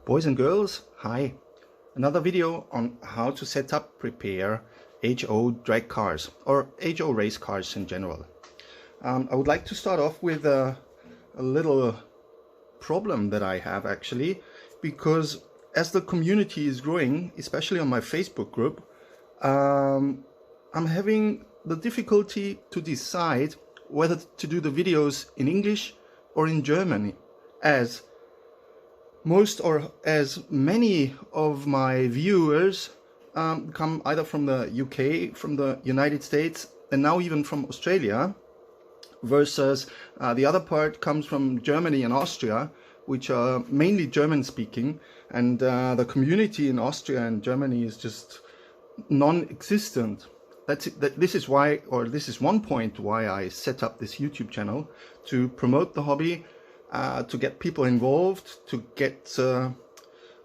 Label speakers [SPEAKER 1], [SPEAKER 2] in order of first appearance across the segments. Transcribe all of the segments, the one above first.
[SPEAKER 1] Boys and girls, hi. Another video on how to set up, prepare HO drag cars or HO race cars in general. I would like to start off with a little problem that I have actually, because as the community is growing, especially on my Facebook group, I'm having the difficulty to decide whether to do the videos in English or in German, as most or as many of my viewers come either from the UK, from the United States, and now even from Australia, versus the other part comes from Germany and Austria, which are mainly German speaking, and the community in Austria and Germany is just non-existent. This is why, or this is one point why I set up this YouTube channel, to promote the hobby, to get people involved, to get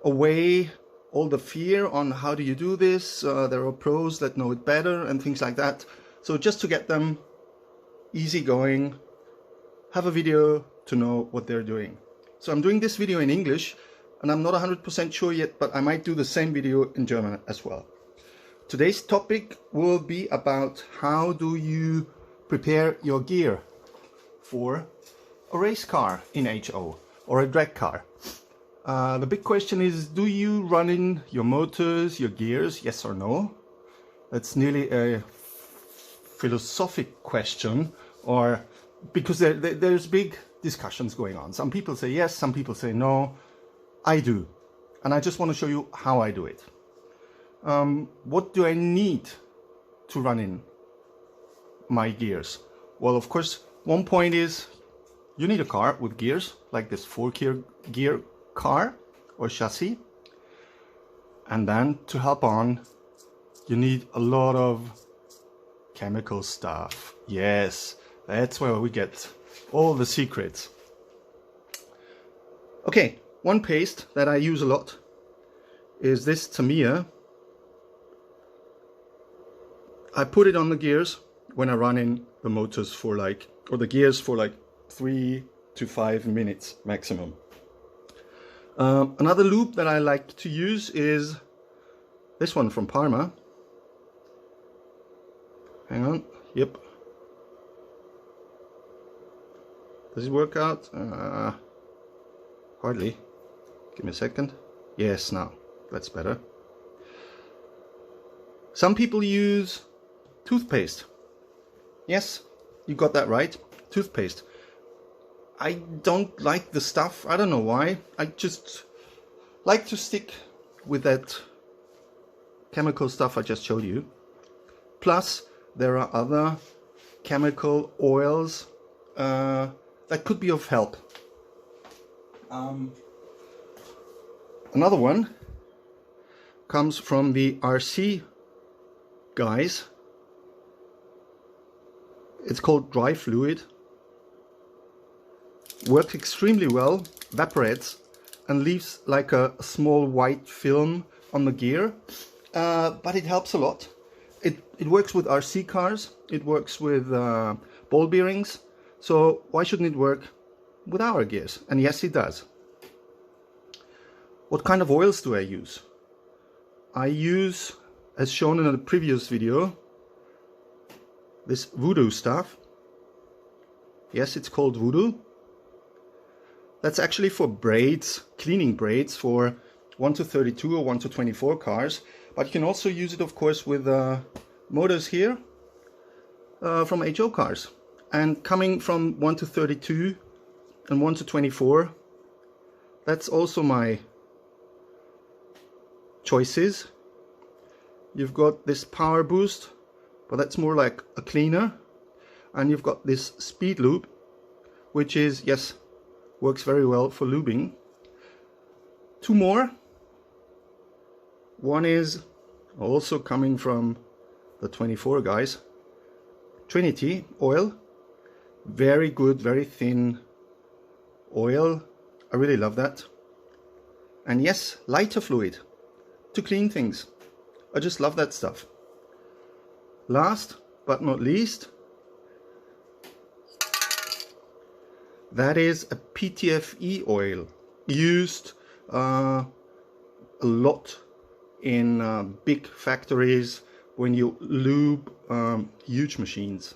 [SPEAKER 1] away all the fear on how do you do this. There are pros that know it better and things like that. So just to get them easygoing, have a video to know what they're doing. So I'm doing this video in English, and I'm not 100% sure yet, but I might do the same video in German as well. Today's topic will be about how do you prepare your gear for a race car in HO or a drag car. The big question is, do you run in your motors, your gears, yes or no? That's nearly a philosophic question, or because there's big discussions going on. Some people say yes, some people say no. I do, and I just want to show you how I do it. What do I need to run in my gears? Well, of course, one point is you need a car with gears, like this 4-gear car or chassis. And then to help on, you need a lot of chemical stuff. Yes, that's where we get all the secrets. Okay, one paste that I use a lot is this Tamiya. I put it on the gears when I run in the motors for or the gears for 3 to 5 minutes maximum. Another lube that I like to use is this one from Parma. Hang on, yep. Does it work out? Hardly. Give me a second. Yes, now that's better. Some people use toothpaste. Yes, you got that right. Toothpaste. I don't like the stuff. I don't know why. I just like to stick with that chemical stuff I just showed you. Plus, there are other chemical oils that could be of help. Another one comes from the RC guys. It's called dry fluid. Works extremely well, evaporates, and leaves like a small white film on the gear, but it helps a lot. It works with RC cars, it works with ball bearings, so why shouldn't it work with our gears? And yes, it does. What kind of oils do I use? I use, as shown in the previous video, this Voodoo stuff. Yes, it's called Voodoo. That's actually for braids, cleaning braids for 1 to 32 or 1 to 24 cars. But you can also use it, of course, with motors here from HO cars. And coming from 1 to 32 and 1 to 24, that's also my choices. You've got this Power Boost, but that's more like a cleaner. And you've got this Speed Lube, which is, yes, works very well for lubing. Two more. One is also coming from the 24 guys. Trinity oil. Very good, very thin oil. I really love that. And yes, lighter fluid to clean things. I just love that stuff. Last but not least, that is a PTFE oil used a lot in big factories when you lube huge machines.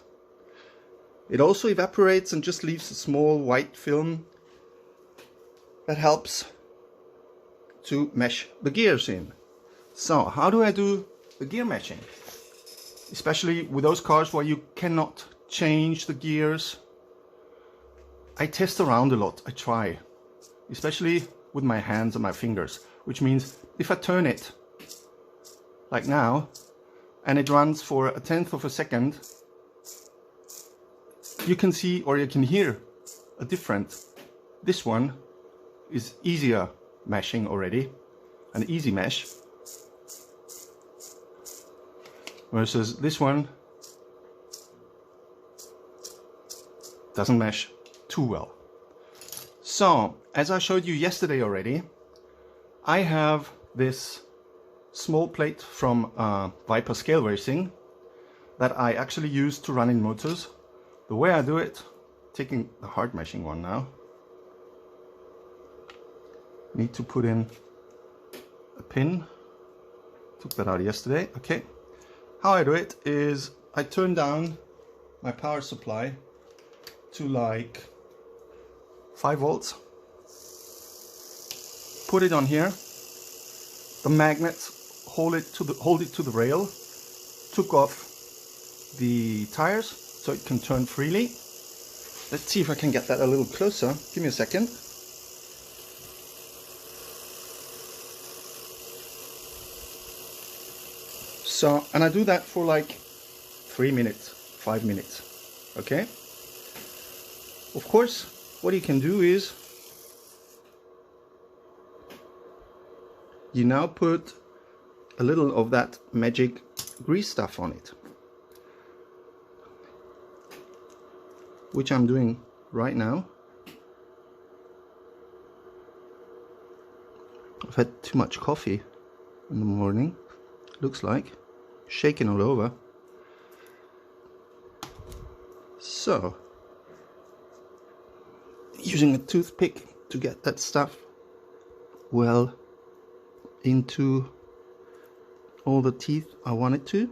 [SPEAKER 1] It also evaporates and just leaves a small white film that helps to mesh the gears in. So how do I do the gear meshing? Especially with those cars where you cannot change the gears. I test around a lot, I try, especially with my hands and my fingers, which means if I turn it like now and it runs for 1/10 of a second, you can see or you can hear a difference. This one is easier meshing already, an easy mesh, versus this one doesn't mesh too well. So, as I showed you yesterday already, I have this small plate from Viper Scale Racing that I actually use to run in motors. The way I do it, taking the hard meshing one now, need to put in a pin, took that out yesterday, okay. How I do it is I turn down my power supply to like 5 volts, put it on here, the magnets hold it to the rail, took off the tires so it can turn freely. Let's see if I can get that a little closer. Give me a second. So, and I do that for like 3 minutes, 5 minutes, okay? Of course, what you can do is you now put a little of that magic grease stuff on it, which I'm doing right now. I've had too much coffee in the morning, looks like, shaking all over. So, using a toothpick to get that stuff well into all the teeth I want it to,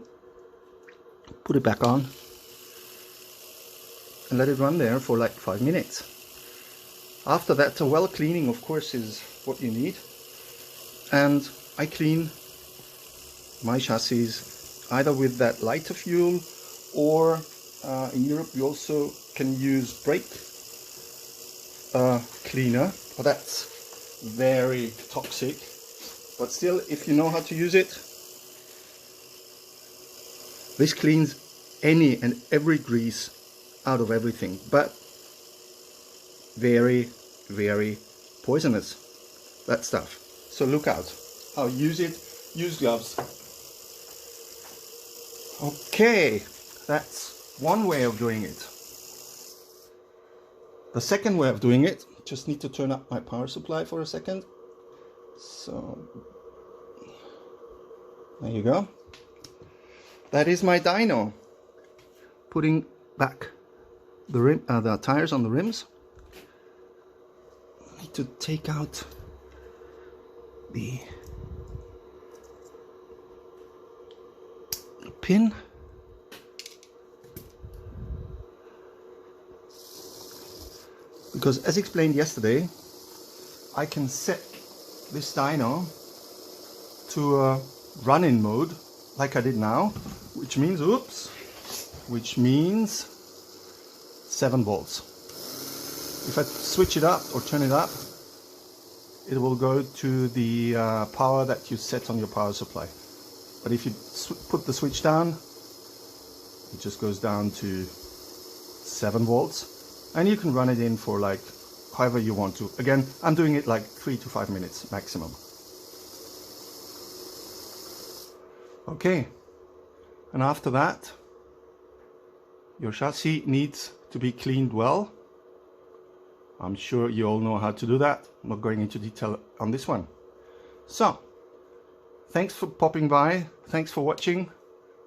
[SPEAKER 1] put it back on and let it run there for like 5 minutes. After that, a well cleaning of course is what you need, and I clean my chassis either with that lighter fuel, or in Europe you also can use brake cleaner, but that's very toxic. But still, if you know how to use it, this cleans any and every grease out of everything, but very, very poisonous, that stuff. So look out. I'll use it. Use gloves. Okay, that's one way of doing it. The second way of doing it, just need to turn up my power supply for a second. So, there you go. That is my dyno. Putting back the rim, the tires on the rims. I need to take out the pin. Because as explained yesterday, I can set this dyno to a run-in mode like I did now, which means, which means 7 volts. If I switch it up or turn it up, it will go to the power that you set on your power supply. But if you put the switch down, it just goes down to 7 volts. And you can run it in for like however you want to. Again, I'm doing it like 3 to 5 minutes maximum. Okay, and after that, your chassis needs to be cleaned well. I'm sure you all know how to do that. I'm not going into detail on this one. So, thanks for popping by. Thanks for watching.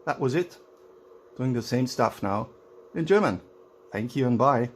[SPEAKER 1] That was it. Doing the same stuff now in German. Thank you and bye.